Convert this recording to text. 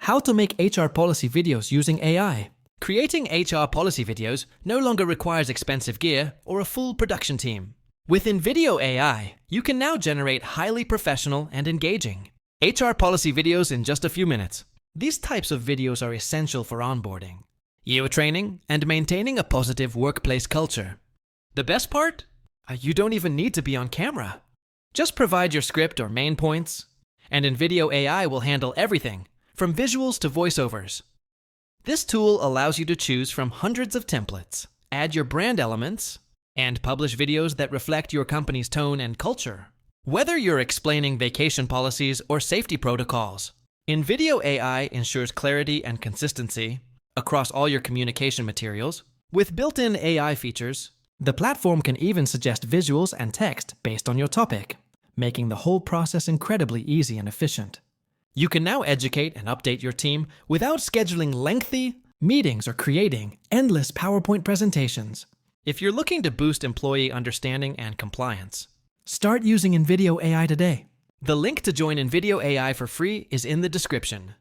How to make HR policy videos using AI. Creating HR policy videos no longer requires expensive gear or a full production team. With InVideo AI, you can now generate highly professional and engaging HR policy videos in just a few minutes. These types of videos are essential for onboarding, year training, and maintaining a positive workplace culture. The best part? You don't even need to be on camera. Just provide your script or main points, and InVideo AI will handle everything, from visuals to voiceovers. This tool allows you to choose from hundreds of templates, add your brand elements, and publish videos that reflect your company's tone and culture. Whether you're explaining vacation policies or safety protocols, InVideo AI ensures clarity and consistency across all your communication materials. With built-in AI features, the platform can even suggest visuals and text based on your topic, making the whole process incredibly easy and efficient. You can now educate and update your team without scheduling lengthy meetings or creating endless PowerPoint presentations. If you're looking to boost employee understanding and compliance, start using InVideo AI today. The link to join InVideo AI for free is in the description.